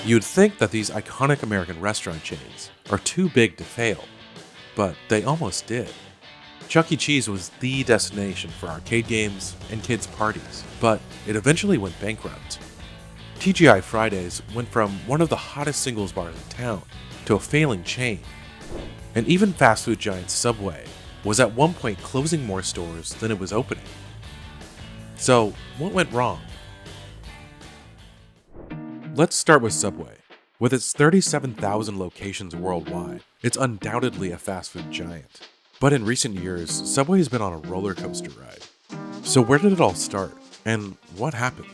You'd think that these iconic American restaurant chains are too big to fail, but they almost did. Chuck E. Cheese was the destination for arcade games and kids' parties, but it eventually went bankrupt. TGI Fridays went from one of the hottest singles bars in town to a failing chain. And even fast food giant Subway was at one point closing more stores than it was opening. So, what went wrong? Let's start with Subway. With its 37,000 locations worldwide, it's undoubtedly a fast food giant. But in recent years, Subway has been on a roller coaster ride. So where did it all start? And what happened?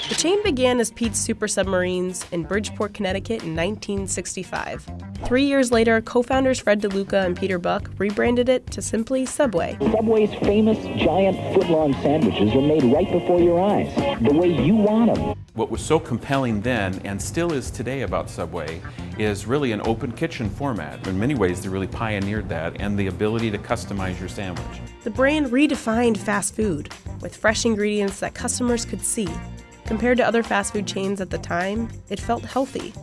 The chain began as Pete's Super Submarines in Bridgeport, Connecticut in 1965. 3 years later, co-founders Fred DeLuca and Peter Buck rebranded it to simply Subway. Subway's famous giant foot-long sandwiches are made right before your eyes, the way you want them. What was so compelling then, and still is today about Subway, is really an open kitchen format. In many ways, they really pioneered that, and the ability to customize your sandwich. The brand redefined fast food with fresh ingredients that customers could see. Compared to other fast food chains at the time, it felt healthy.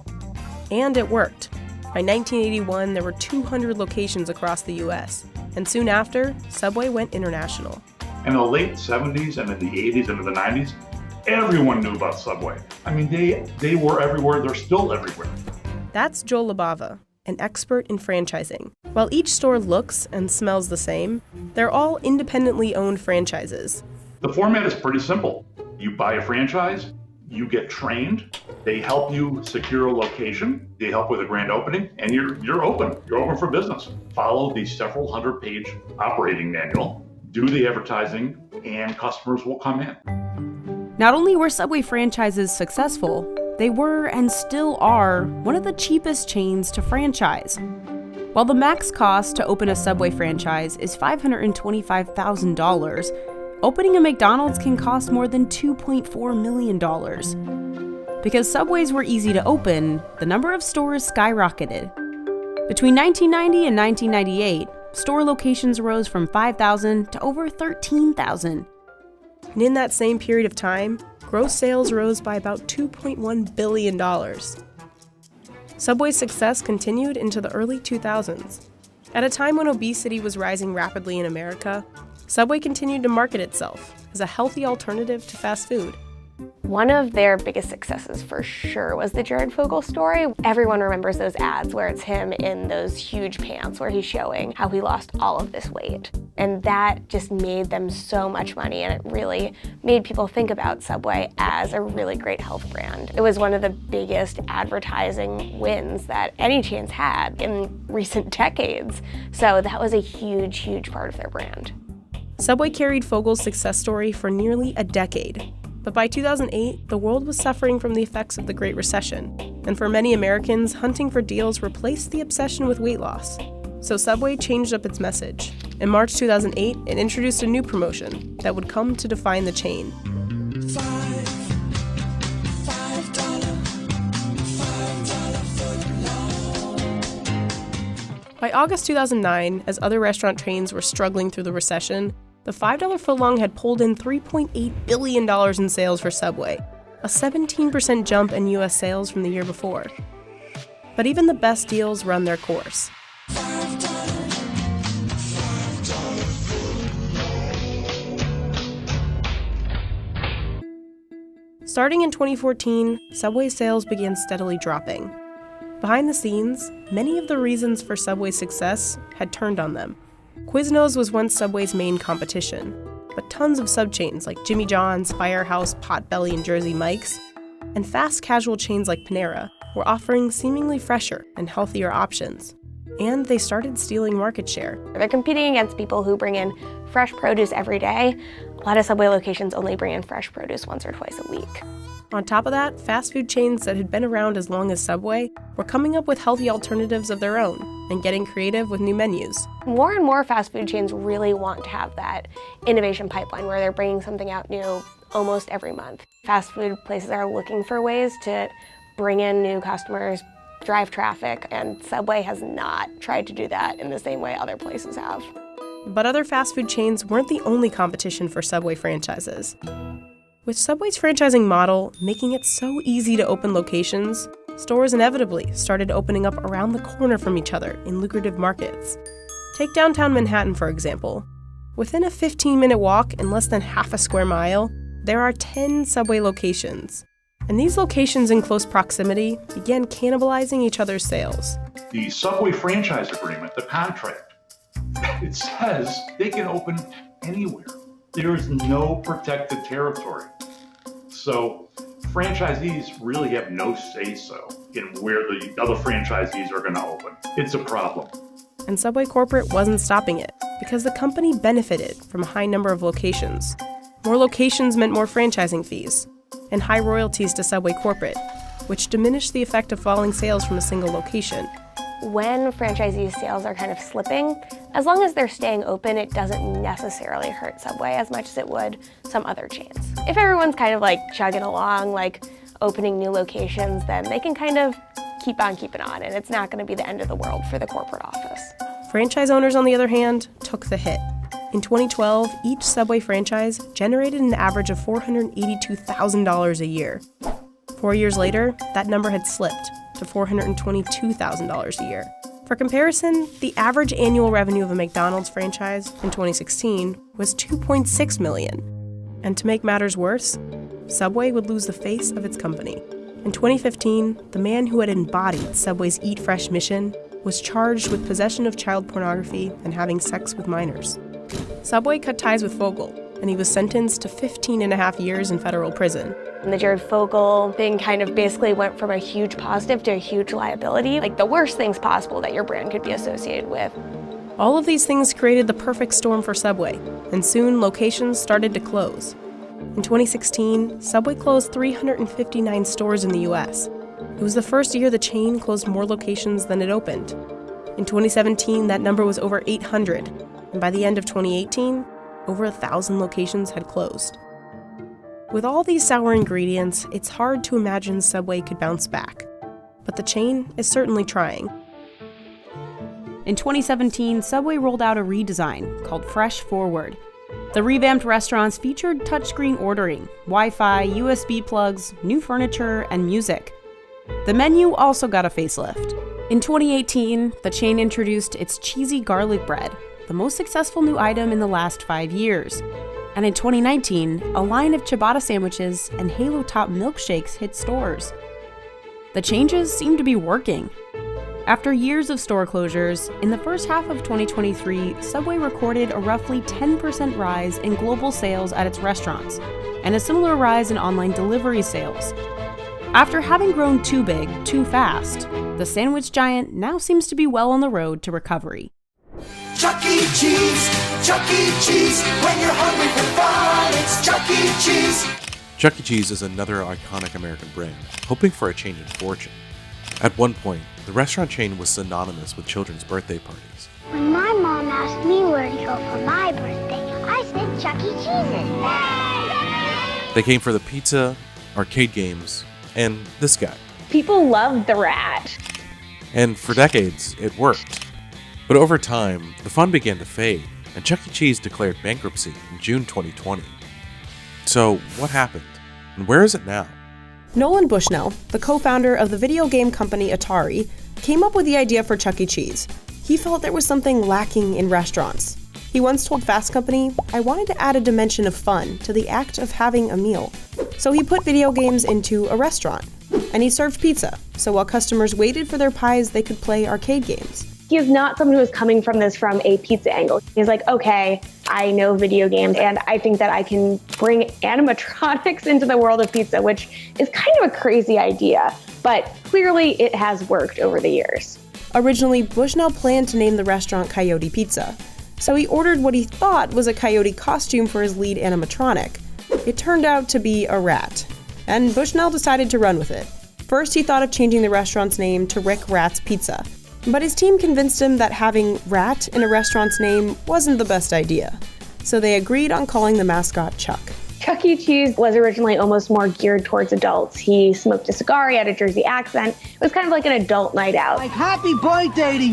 And it worked. By 1981, there were 200 locations across the US, and soon after, Subway went international. In the late 70s and in the 80s and in the 90s, everyone knew about Subway. I mean, they were everywhere, they're still everywhere. That's Joel Labava, an expert in franchising. While each store looks and smells the same, they're all independently owned franchises. The format is pretty simple. You buy a franchise, you get trained, they help you secure a location, they help with a grand opening, and you're open. You're open for business. Follow the several hundred-page operating manual, do the advertising, and customers will come in. Not only were Subway franchises successful, they were and still are one of the cheapest chains to franchise. While the max cost to open a Subway franchise is $525,000, opening a McDonald's can cost more than $2.4 million. Because Subways were easy to open, the number of stores skyrocketed. Between 1990 and 1998, store locations rose from 5,000 to over 13,000. And in that same period of time, gross sales rose by about $2.1 billion. Subway's success continued into the early 2000s. At a time when obesity was rising rapidly in America, Subway continued to market itself as a healthy alternative to fast food. One of their biggest successes for sure was the Jared Fogle story. Everyone remembers those ads where it's him in those huge pants where he's showing how he lost all of this weight. And that just made them so much money, and it really made people think about Subway as a really great health brand. It was one of the biggest advertising wins that any chain's had in recent decades. So that was a huge, huge part of their brand. Subway carried Fogle's success story for nearly a decade. But by 2008, the world was suffering from the effects of the Great Recession, and for many Americans, hunting for deals replaced the obsession with weight loss. So Subway changed up its message. In March 2008, it introduced a new promotion that would come to define the chain. By August 2009, as other restaurant chains were struggling through the recession, the $5 footlong had pulled in $3.8 billion in sales for Subway, a 17% jump in U.S. sales from the year before. But even the best deals run their course. Starting in 2014, Subway sales began steadily dropping. Behind the scenes, many of the reasons for Subway's success had turned on them. Quiznos was once Subway's main competition, but tons of subchains like Jimmy John's, Firehouse, Potbelly, and Jersey Mike's, and fast casual chains like Panera were offering seemingly fresher and healthier options. And they started stealing market share. They're competing against people who bring in fresh produce every day. A lot of Subway locations only bring in fresh produce once or twice a week. On top of that, fast food chains that had been around as long as Subway were coming up with healthy alternatives of their own and getting creative with new menus. More and more fast food chains really want to have that innovation pipeline where they're bringing something out new almost every month. Fast food places are looking for ways to bring in new customers, drive traffic, and Subway has not tried to do that in the same way other places have. But other fast food chains weren't the only competition for Subway franchises. With Subway's franchising model making it so easy to open locations, stores inevitably started opening up around the corner from each other in lucrative markets. Take downtown Manhattan, for example. Within a 15-minute walk and less than half a square mile, there are 10 Subway locations. And these locations in close proximity began cannibalizing each other's sales. The Subway franchise agreement, the contract, it says they can open anywhere. There is no protected territory. So franchisees really have no say-so in where the other franchisees are going to open. It's a problem. And Subway Corporate wasn't stopping it, because the company benefited from a high number of locations. More locations meant more franchising fees, and high royalties to Subway Corporate, which diminished the effect of falling sales from a single location. When franchisees' sales are kind of slipping, as long as they're staying open, it doesn't necessarily hurt Subway as much as it would some other chains. If everyone's kind of like chugging along, like opening new locations, then they can kind of keep on keeping on, and it's not going to be the end of the world for the corporate office. Franchise owners, on the other hand, took the hit. In 2012, each Subway franchise generated an average of $482,000 a year. 4 years later, that number had slipped to $422,000 a year. For comparison, the average annual revenue of a McDonald's franchise in 2016 was $2.6 million. And to make matters worse, Subway would lose the face of its company. In 2015, the man who had embodied Subway's Eat Fresh mission was charged with possession of child pornography and having sex with minors. Subway cut ties with Fogel, and he was sentenced to 15.5 years in federal prison. And the Jared Fogle thing kind of basically went from a huge positive to a huge liability, like the worst things possible that your brand could be associated with. All of these things created the perfect storm for Subway, and soon locations started to close. In 2016, Subway closed 359 stores in the US. It was the first year the chain closed more locations than it opened. In 2017, that number was over 800, and by the end of 2018, over 1,000 locations had closed. With all these sour ingredients, it's hard to imagine Subway could bounce back. But the chain is certainly trying. In 2017, Subway rolled out a redesign called Fresh Forward. The revamped restaurants featured touchscreen ordering, Wi-Fi, USB plugs, new furniture, and music. The menu also got a facelift. In 2018, the chain introduced its cheesy garlic bread, the most successful new item in the last 5 years. And in 2019, a line of ciabatta sandwiches and Halo Top milkshakes hit stores. The changes seem to be working. After years of store closures, in the first half of 2023, Subway recorded a roughly 10% rise in global sales at its restaurants, and a similar rise in online delivery sales. After having grown too big, too fast, the sandwich giant now seems to be well on the road to recovery. Chuck E. Cheese, when you're hungry for fun, it's Chuck E. Cheese. Chuck E. Cheese is another iconic American brand, hoping for a change in fortune. At one point, the restaurant chain was synonymous with children's birthday parties. When my mom asked me where to go for my birthday, I said Chuck E. Cheese's. They came for the pizza, arcade games, and this guy. People loved the rat. And for decades, it worked. But over time, the fun began to fade, and Chuck E. Cheese declared bankruptcy in June 2020. So, what happened? And where is it now? Nolan Bushnell, the co-founder of the video game company Atari, came up with the idea for Chuck E. Cheese. He felt there was something lacking in restaurants. He once told Fast Company, "I wanted to add a dimension of fun to the act of having a meal." So he put video games into a restaurant. And he served pizza, so while customers waited for their pies, they could play arcade games. He's not someone who is coming from this from a pizza angle. He's like, okay, I know video games, and I think that I can bring animatronics into the world of pizza, which is kind of a crazy idea, but clearly it has worked over the years. Originally, Bushnell planned to name the restaurant Coyote Pizza, so he ordered what he thought was a coyote costume for his lead animatronic. It turned out to be a rat, and Bushnell decided to run with it. First, he thought of changing the restaurant's name to Rick Rat's Pizza, but his team convinced him that having rat in a restaurant's name wasn't the best idea, so they agreed on calling the mascot Chuck. Chuck E. Cheese was originally almost more geared towards adults. He smoked a cigar, he had a Jersey accent. It was kind of like an adult night out. Like, happy birthday to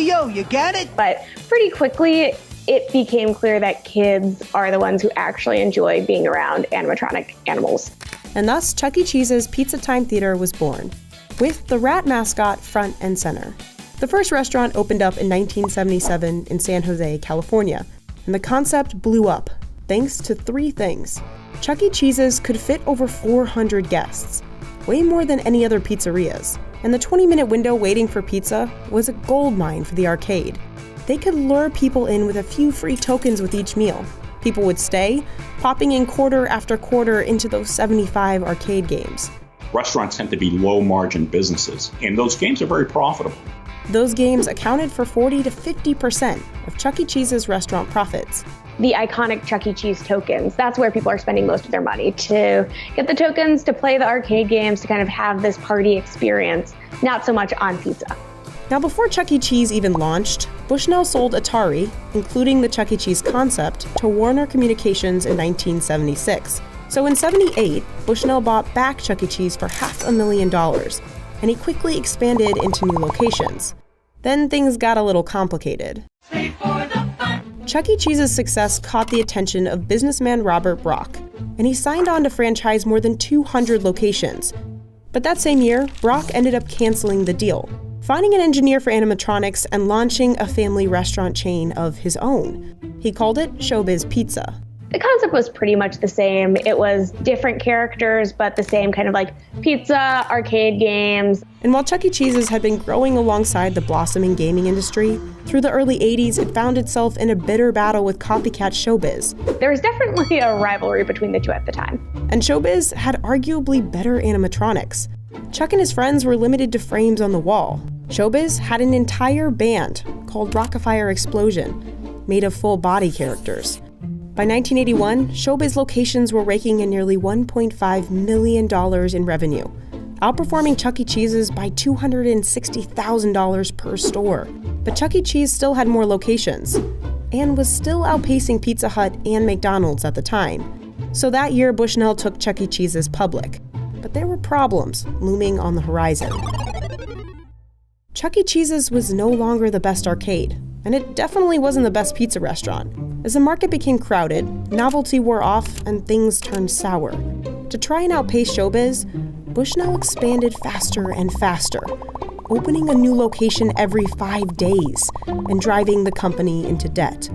you, you get it? But pretty quickly, it became clear that kids are the ones who actually enjoy being around animatronic animals. And thus, Chuck E. Cheese's Pizza Time Theater was born, with the rat mascot front and center. The first restaurant opened up in 1977 in San Jose, California, and the concept blew up, thanks to three things. Chuck E. Cheese's could fit over 400 guests, way more than any other pizzerias, and the 20-minute window waiting for pizza was a goldmine for the arcade. They could lure people in with a few free tokens with each meal. People would stay, popping in quarter after quarter into those 75 arcade games. Restaurants tend to be low-margin businesses, and those games are very profitable. Those games accounted for 40 to 50% of Chuck E. Cheese's restaurant profits. The iconic Chuck E. Cheese tokens, that's where people are spending most of their money, to get the tokens, to play the arcade games, to kind of have this party experience, not so much on pizza. Now, before Chuck E. Cheese even launched, Bushnell sold Atari, including the Chuck E. Cheese concept, to Warner Communications in 1976. So in '78, Bushnell bought back Chuck E. Cheese for $500,000, and he quickly expanded into new locations. Then things got a little complicated. Chuck E. Cheese's success caught the attention of businessman Robert Brock, and he signed on to franchise more than 200 locations. But that same year, Brock ended up canceling the deal, finding an engineer for animatronics and launching a family restaurant chain of his own. He called it Showbiz Pizza. The concept was pretty much the same. It was different characters, but the same kind of like pizza, arcade games. And while Chuck E. Cheese's had been growing alongside the blossoming gaming industry, through the early 80s it found itself in a bitter battle with copycat Showbiz. There was definitely a rivalry between the two at the time. And Showbiz had arguably better animatronics. Chuck and his friends were limited to frames on the wall. Showbiz had an entire band called Rockafire Explosion, made of full body characters. By 1981, Showbiz locations were raking in nearly $1.5 million in revenue, outperforming Chuck E. Cheese's by $260,000 per store. But Chuck E. Cheese still had more locations, and was still outpacing Pizza Hut and McDonald's at the time. So that year, Bushnell took Chuck E. Cheese's public. But there were problems looming on the horizon. Chuck E. Cheese's was no longer the best arcade, and it definitely wasn't the best pizza restaurant. As the market became crowded, novelty wore off, and things turned sour. To try and outpace Showbiz, Bushnell expanded faster and faster, opening a new location every 5 days and driving the company into debt.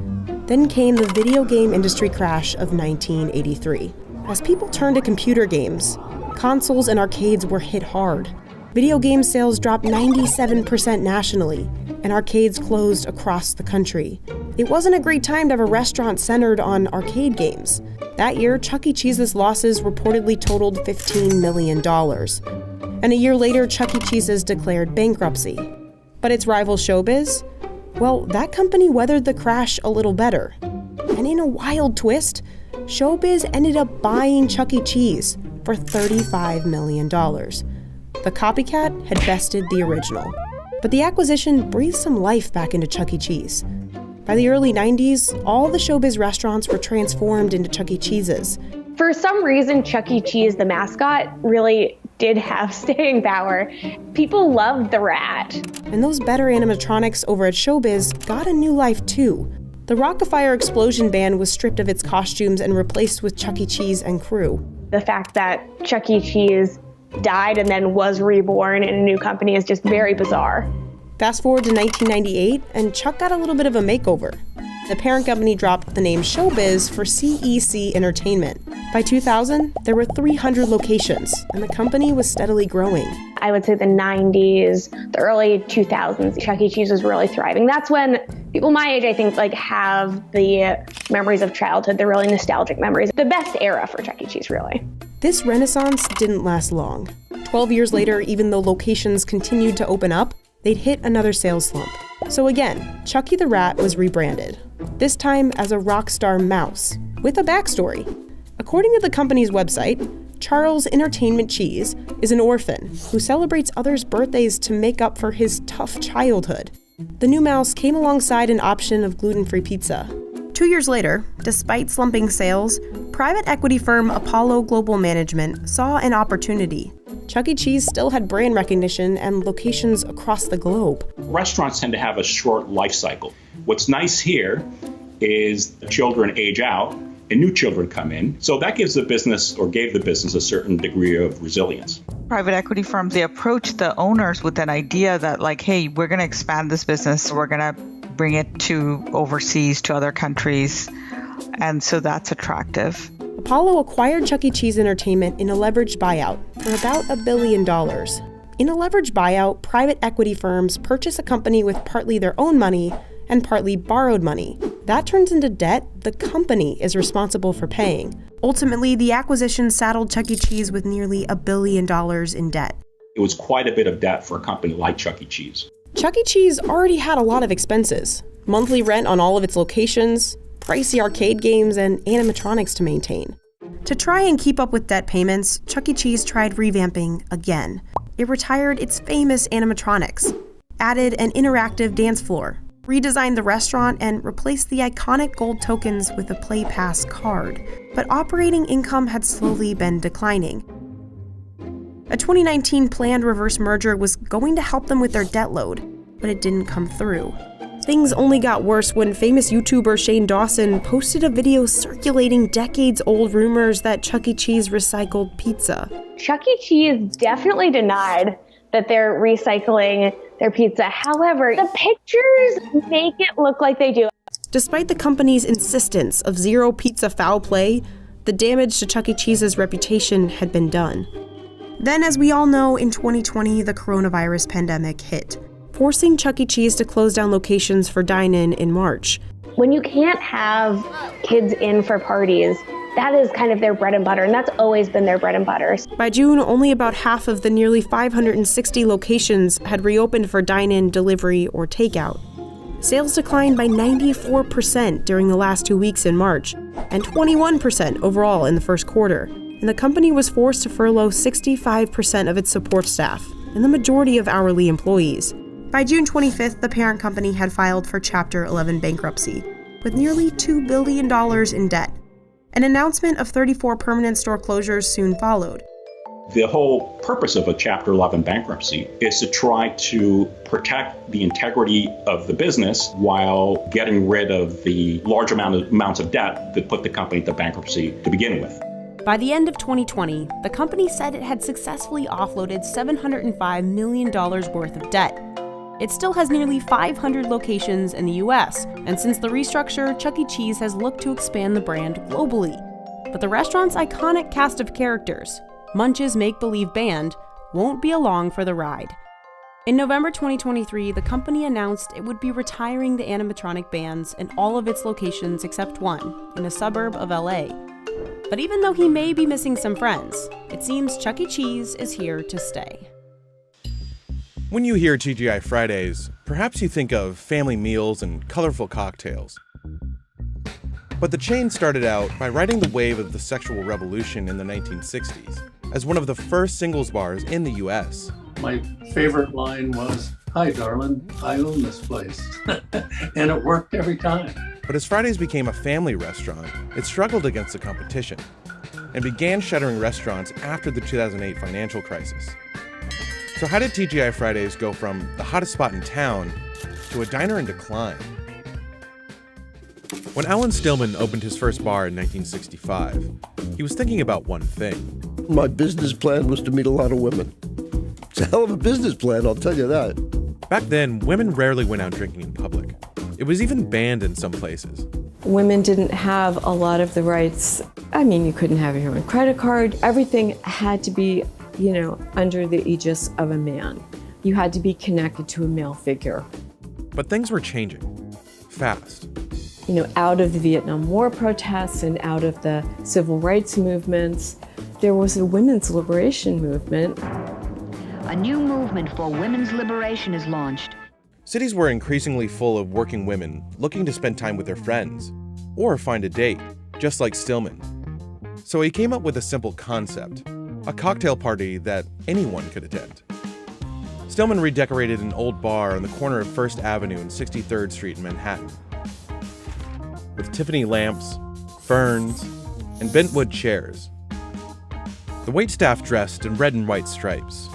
Then came the video game industry crash of 1983. As people turned to computer games, consoles and arcades were hit hard. Video game sales dropped 97% nationally, and arcades closed across the country. It wasn't a great time to have a restaurant centered on arcade games. That year, Chuck E. Cheese's losses reportedly totaled $15 million. And a year later, Chuck E. Cheese's declared bankruptcy. But its rival Showbiz? Well, that company weathered the crash a little better. And in a wild twist, Showbiz ended up buying Chuck E. Cheese for $35 million. The copycat had bested the original. But the acquisition breathed some life back into Chuck E. Cheese. By the early 90s, all the Showbiz restaurants were transformed into Chuck E. Cheese's. For some reason, Chuck E. Cheese, the mascot, really did have staying power. People loved the rat. And those better animatronics over at Showbiz got a new life too. The Rockafire Explosion Band was stripped of its costumes and replaced with Chuck E. Cheese and crew. The fact that Chuck E. Cheese died and then was reborn in a new company is just very bizarre. Fast forward to 1998, and Chuck got a little bit of a makeover. The parent company dropped the name Showbiz for CEC Entertainment. By 2000, there were 300 locations, and the company was steadily growing. I would say the 90s, the early 2000s, Chuck E. Cheese was really thriving. That's when people my age, I think, have the memories of childhood, the really nostalgic memories. The best era for Chuck E. Cheese, really. This renaissance didn't last long. 12 years later, even though locations continued to open up, they'd hit another sales slump. So again, Chucky the Rat was rebranded, this time as a rockstar mouse, with a backstory. According to the company's website, Charles Entertainment Cheese is an orphan who celebrates others' birthdays to make up for his tough childhood. The new mouse came alongside an option of gluten-free pizza. 2 years later, despite slumping sales, private equity firm Apollo Global Management saw an opportunity. Chuck E. Cheese still had brand recognition and locations across the globe. Restaurants tend to have a short life cycle. What's nice here is the children age out and new children come in. So that gives the business, or gave the business, a certain degree of resilience. Private equity firms, they approach the owners with an idea that like, hey, we're going to expand this business. We're going to bring it to overseas, to other countries. And so that's attractive. Apollo acquired Chuck E. Cheese Entertainment in a leveraged buyout for about $1 billion. In a leveraged buyout, private equity firms purchase a company with partly their own money and partly borrowed money. That turns into debt the company is responsible for paying. Ultimately, the acquisition saddled Chuck E. Cheese with nearly $1 billion in debt. It was quite a bit of debt for a company like Chuck E. Cheese. Chuck E. Cheese already had a lot of expenses. Monthly rent on all of its locations, pricey arcade games, and animatronics to maintain. To try and keep up with debt payments, Chuck E. Cheese tried revamping again. It retired its famous animatronics, added an interactive dance floor, redesigned the restaurant, and replaced the iconic gold tokens with a Play Pass card. But operating income had slowly been declining. A 2019 planned reverse merger was going to help them with their debt load, but it didn't come through. Things only got worse when famous YouTuber Shane Dawson posted a video circulating decades-old rumors that Chuck E. Cheese recycled pizza. Chuck E. Cheese definitely denied that they're recycling their pizza. However, the pictures make it look like they do. Despite the company's insistence of zero pizza foul play, the damage to Chuck E. Cheese's reputation had been done. Then, as we all know, in 2020, the coronavirus pandemic hit, forcing Chuck E. Cheese to close down locations for dine-in in March. When you can't have kids in for parties, that is kind of their bread and butter, and that's always been their bread and butter. By June, only about half of the nearly 560 locations had reopened for dine-in, delivery, or takeout. Sales declined by 94% during the last 2 weeks in March, and 21% overall in the first quarter. And the company was forced to furlough 65% of its support staff, and the majority of hourly employees. By June 25th, the parent company had filed for Chapter 11 bankruptcy, with nearly $2 billion in debt. An announcement of 34 permanent store closures soon followed. The whole purpose of a Chapter 11 bankruptcy is to try to protect the integrity of the business while getting rid of the large amounts of debt that put the company into bankruptcy to begin with. By the end of 2020, the company said it had successfully offloaded $705 million worth of debt. It still has nearly 500 locations in the US, and since the restructure, Chuck E. Cheese has looked to expand the brand globally. But the restaurant's iconic cast of characters, Munch's make-believe band, won't be along for the ride. In November 2023, the company announced it would be retiring the animatronic bands in all of its locations except one, in a suburb of LA. But even though he may be missing some friends, it seems Chuck E. Cheese is here to stay. When you hear TGI Fridays, perhaps you think of family meals and colorful cocktails. But the chain started out by riding the wave of the sexual revolution in the 1960s as one of the first singles bars in the US. My favorite line was, "Hi, darling, I own this place." And it worked every time. But as Fridays became a family restaurant, it struggled against the competition and began shuttering restaurants after the 2008 financial crisis. So how did TGI Fridays go from the hottest spot in town to a diner in decline? When Alan Stillman opened his first bar in 1965, he was thinking about one thing. My business plan was to meet a lot of women. It's a hell of a business plan, I'll tell you that. Back then, women rarely went out drinking in public. It was even banned in some places. Women didn't have a lot of the rights. I mean, you couldn't have your own credit card. Everything had to be under the aegis of a man. You had to be connected to a male figure. But things were changing, fast. Out of the Vietnam War protests and out of the civil rights movements, there was a women's liberation movement. A new movement for women's liberation is launched. Cities were increasingly full of working women looking to spend time with their friends, or find a date, just like Stillman. So he came up with a simple concept, a cocktail party that anyone could attend. Stillman redecorated an old bar on the corner of 1st Avenue and 63rd Street in Manhattan, with Tiffany lamps, ferns, and bentwood chairs. The waitstaff dressed in red and white stripes,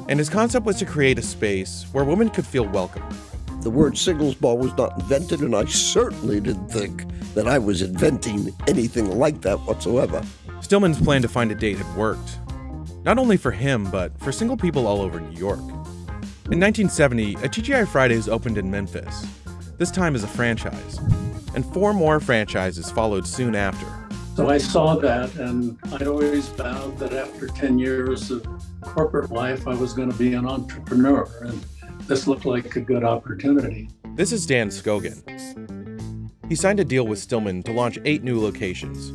and his concept was to create a space where women could feel welcome. The word singles bar was not invented, and I certainly didn't think that I was inventing anything like that whatsoever. Stillman's plan to find a date had worked. Not only for him, but for single people all over New York. In 1970, a TGI Fridays opened in Memphis, this time as a franchise, and 4 more franchises followed soon after. So I saw that, and I'd always vowed that after 10 years of corporate life, I was going to be an entrepreneur, and this looked like a good opportunity. This is Dan Scogan. He signed a deal with Stillman to launch 8 new locations,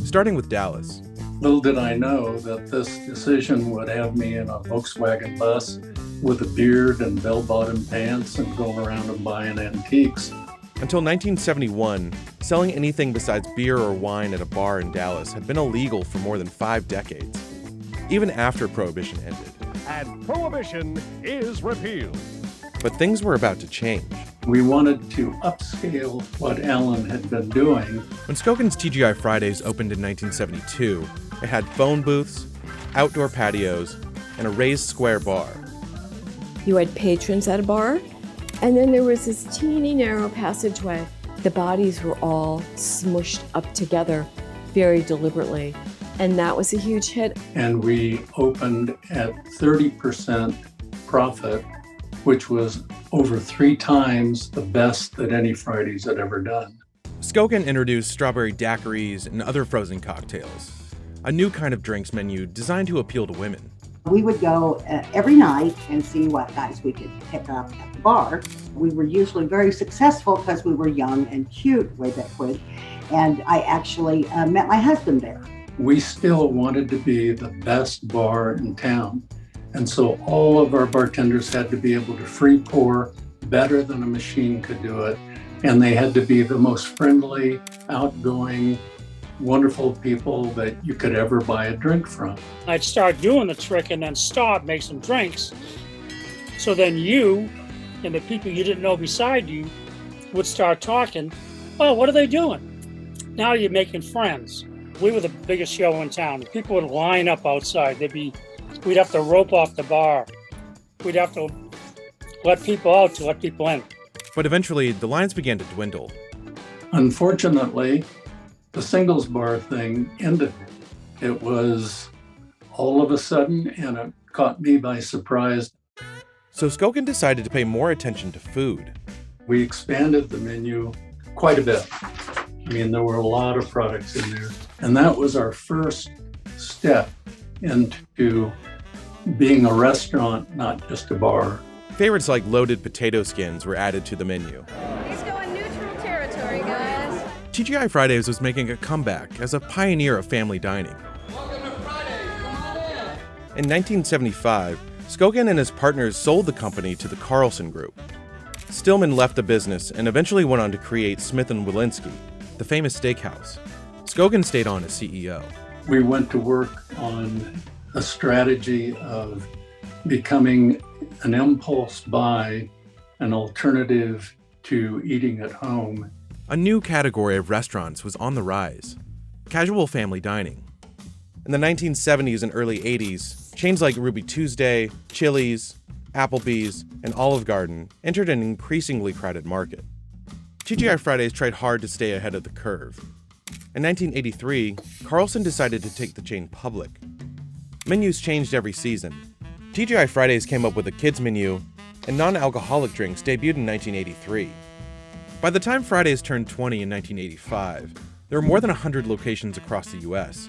starting with Dallas. Little did I know that this decision would have me in a Volkswagen bus with a beard and bell-bottom pants and going around and buying antiques. Until 1971, selling anything besides beer or wine at a bar in Dallas had been illegal for more than 5 decades, even after Prohibition ended. And Prohibition is repealed. But things were about to change. We wanted to upscale what Allen had been doing. When Scogan's TGI Fridays opened in 1972, it had phone booths, outdoor patios, and a raised square bar. You had patrons at a bar, and then there was this teeny narrow passageway. The bodies were all smushed up together very deliberately, and that was a huge hit. And we opened at 30% profit, which was over 3 times the best that any Fridays had ever done. Scogan introduced strawberry daiquiris and other frozen cocktails, a new kind of drinks menu designed to appeal to women. We would go every night and see what guys we could pick up at the bar. We were usually very successful because we were young and cute way back when, and I actually met my husband there. We still wanted to be the best bar in town. And so all of our bartenders had to be able to free pour better than a machine could do it. And they had to be the most friendly, outgoing, wonderful people that you could ever buy a drink from. I'd start doing the trick and then stop, make some drinks. So then you and the people you didn't know beside you would start talking. Oh, what are they doing? Now you're making friends. We were the biggest show in town. People would line up outside. We'd have to rope off the bar. We'd have to let people out to let people in. But eventually, the lines began to dwindle. Unfortunately, the singles bar thing ended. It was all of a sudden, and it caught me by surprise. So Scogan decided to pay more attention to food. We expanded the menu quite a bit. I mean, there were a lot of products in there. And that was our first step into being a restaurant, not just a bar. Favorites like loaded potato skins were added to the menu. He's going neutral territory, guys. TGI Fridays was making a comeback as a pioneer of family dining. In 1975, Scogan and his partners sold the company to the Carlson Group. Stillman left the business and eventually went on to create Smith & Wollensky, the famous steakhouse. Scogan stayed on as CEO. We went to work on a strategy of becoming an impulse buy, an alternative to eating at home. A new category of restaurants was on the rise: casual family dining. In the 1970s and early 80s, chains like Ruby Tuesday, Chili's, Applebee's, and Olive Garden entered an increasingly crowded market. TGI Fridays tried hard to stay ahead of the curve. In 1983, Carlson decided to take the chain public. Menus changed every season. TGI Fridays came up with a kids menu, and non-alcoholic drinks debuted in 1983. By the time Fridays turned 20 in 1985, there were more than 100 locations across the US.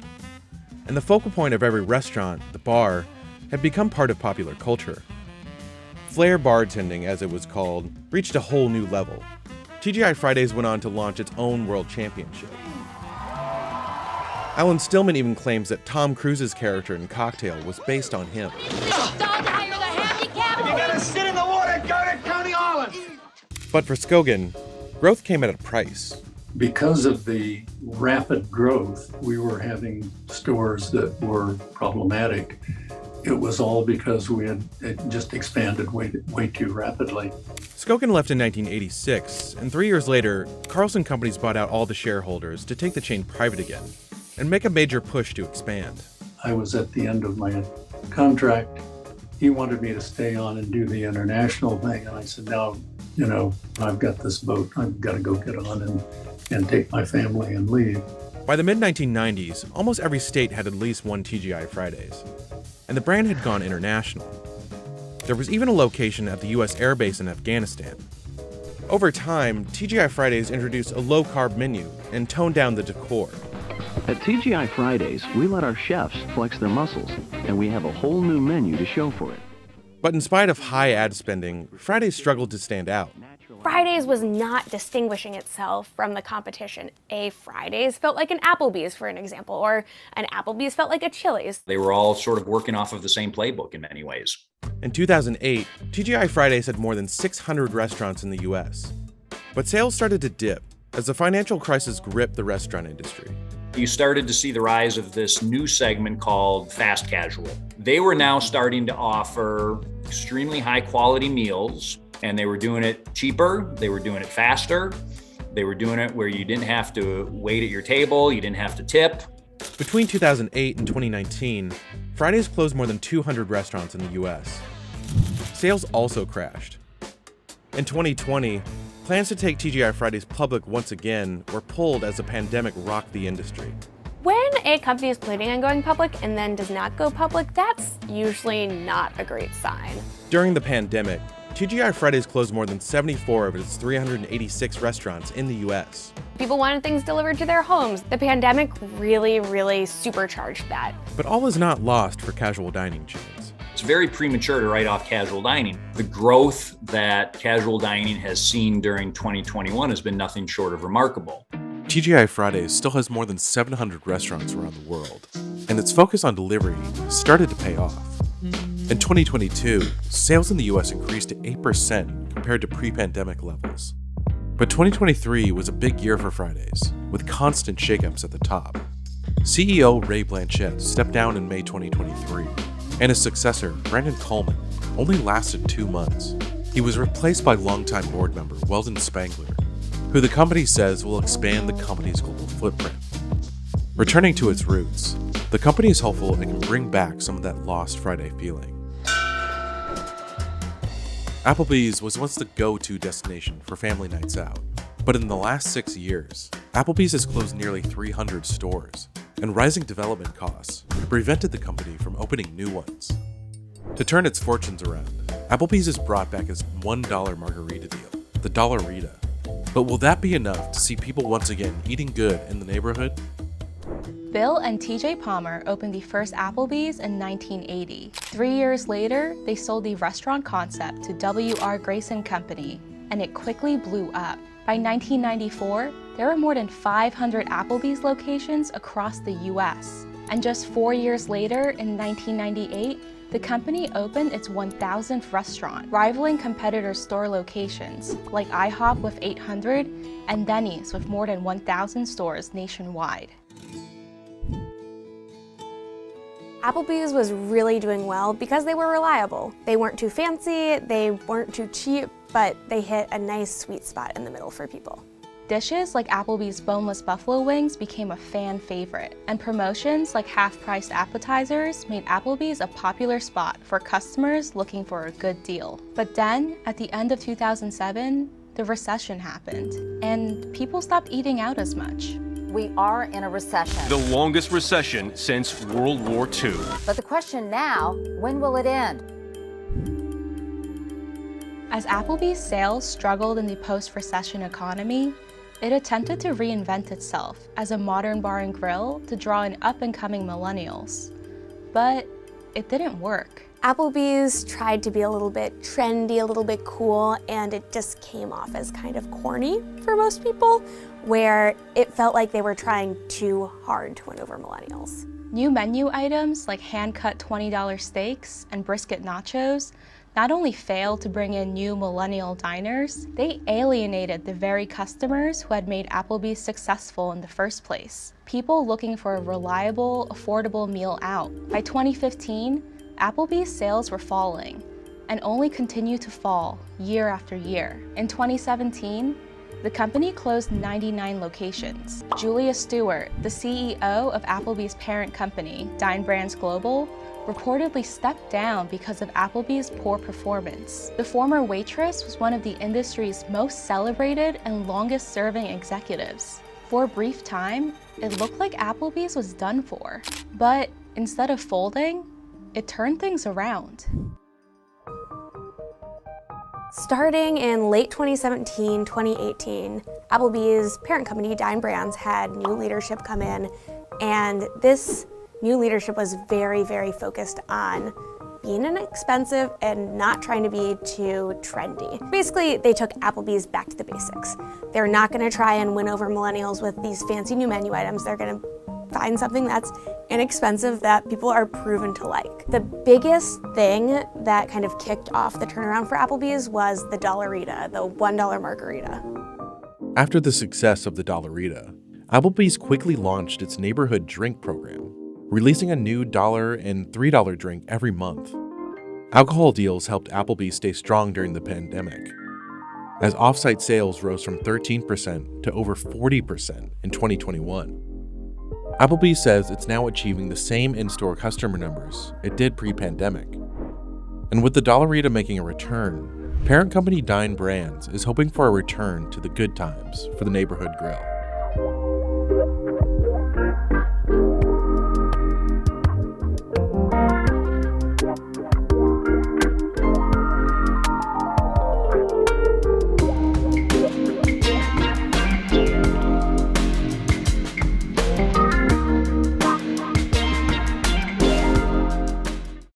And the focal point of every restaurant, the bar, had become part of popular culture. Flair bartending, as it was called, reached a whole new level. TGI Fridays went on to launch its own world championship. Alan Stillman even claims that Tom Cruise's character in Cocktail was based on him. Don't hire the handicap. If you're gonna sit in the water, go to Coney Island. But for Scogan, growth came at a price. Because of the rapid growth, we were having stores that were problematic. It was all because it just expanded way too rapidly. Scogan left in 1986, and 3 years later, Carlson Companies bought out all the shareholders to take the chain private again and make a major push to expand. I was at the end of my contract. He wanted me to stay on and do the international thing, and I said, no, I've got this boat. I've got to go get on and and take my family and leave. By the mid-1990s, almost every state had at least one TGI Fridays, and the brand had gone international. There was even a location at the US Air Base in Afghanistan. Over time, TGI Fridays introduced a low-carb menu and toned down the decor. At TGI Fridays, we let our chefs flex their muscles, and we have a whole new menu to show for it. But in spite of high ad spending, Fridays struggled to stand out. Fridays was not distinguishing itself from the competition. A Fridays felt like an Applebee's, for an example, or an Applebee's felt like a Chili's. They were all sort of working off of the same playbook in many ways. In 2008, TGI Fridays had more than 600 restaurants in the US. But sales started to dip as the financial crisis gripped the restaurant industry. You started to see the rise of this new segment called fast casual. They were now starting to offer extremely high quality meals, and they were doing it cheaper, they were doing it faster, they were doing it where you didn't have to wait at your table, you didn't have to tip. Between 2008 and 2019, Fridays closed more than 200 restaurants in the US. Sales also crashed. In 2020, plans to take TGI Fridays public once again were pulled as the pandemic rocked the industry. When a company is planning on going public and then does not go public, that's usually not a great sign. During the pandemic, TGI Fridays closed more than 74 of its 386 restaurants in the US. People wanted things delivered to their homes. The pandemic really supercharged that. But all is not lost for casual dining chains. It's very premature to write off casual dining. The growth that casual dining has seen during 2021 has been nothing short of remarkable. TGI Fridays still has more than 700 restaurants around the world, and its focus on delivery started to pay off. In 2022, sales in the US increased to 8% compared to pre-pandemic levels. But 2023 was a big year for Fridays, with constant shakeups at the top. CEO Ray Blanchette stepped down in May 2023, and his successor, Brandon Coleman, only lasted 2 months. He was replaced by longtime board member Weldon Spangler, who the company says will expand the company's global footprint. Returning to its roots, the company is hopeful it can bring back some of that lost Friday feeling. Applebee's was once the go-to destination for family nights out, but in the last 6 years, Applebee's has closed nearly 300 stores, and rising development costs have prevented the company from opening new ones. To turn its fortunes around, Applebee's has brought back its $1 margarita deal, the Dollarita. But will that be enough to see people once again eating good in the neighborhood? Bill and TJ Palmer opened the first Applebee's in 1980. 3 years later, they sold the restaurant concept to W.R. Grace & Company, and it quickly blew up. By 1994, there were more than 500 Applebee's locations across the US. And just 4 years later, in 1998, the company opened its 1,000th restaurant, rivaling competitor store locations like IHOP with 800 and Denny's with more than 1,000 stores nationwide. Applebee's was really doing well because they were reliable. They weren't too fancy, they weren't too cheap, but they hit a nice sweet spot in the middle for people. Dishes like Applebee's boneless buffalo wings became a fan favorite, and promotions like half-priced appetizers made Applebee's a popular spot for customers looking for a good deal. But then, at the end of 2007, the recession happened, and people stopped eating out as much. We are in a recession. The longest recession since World War II. But the question now, when will it end? As Applebee's sales struggled in the post-recession economy, it attempted to reinvent itself as a modern bar and grill to draw in up-and-coming millennials. But it didn't work. Applebee's tried to be a little bit trendy, a little bit cool, and it just came off as kind of corny for most people, where it felt like they were trying too hard to win over millennials. New menu items like hand-cut $20 steaks and brisket nachos not only failed to bring in new millennial diners, they alienated the very customers who had made Applebee's successful in the first place. People looking for a reliable, affordable meal out. By 2015, Applebee's sales were falling and only continued to fall year after year. In 2017, the company closed 99 locations. Julia Stewart, the CEO of Applebee's parent company, Dine Brands Global, reportedly stepped down because of Applebee's poor performance. The former waitress was one of the industry's most celebrated and longest-serving executives. For a brief time, it looked like Applebee's was done for. But instead of folding, it turned things around. Starting in late 2017, 2018, Applebee's parent company, Dine Brands, had new leadership come in, and this new leadership was very, very focused on being inexpensive and not trying to be too trendy. Basically, they took Applebee's back to the basics. They're not gonna try and win over millennials with these fancy new menu items. They're gonna find something that's inexpensive that people are proven to like. The biggest thing that kind of kicked off the turnaround for Applebee's was the Dollarita, the $1 margarita. After the success of the Dollarita, Applebee's quickly launched its neighborhood drink program, releasing a new $1 and $3 drink every month. Alcohol deals helped Applebee's stay strong during the pandemic, as off-site sales rose from 13% to over 40% in 2021. Applebee's says it's now achieving the same in-store customer numbers it did pre-pandemic. And with the Dollarita making a return, parent company Dine Brands is hoping for a return to the good times for the neighborhood grill.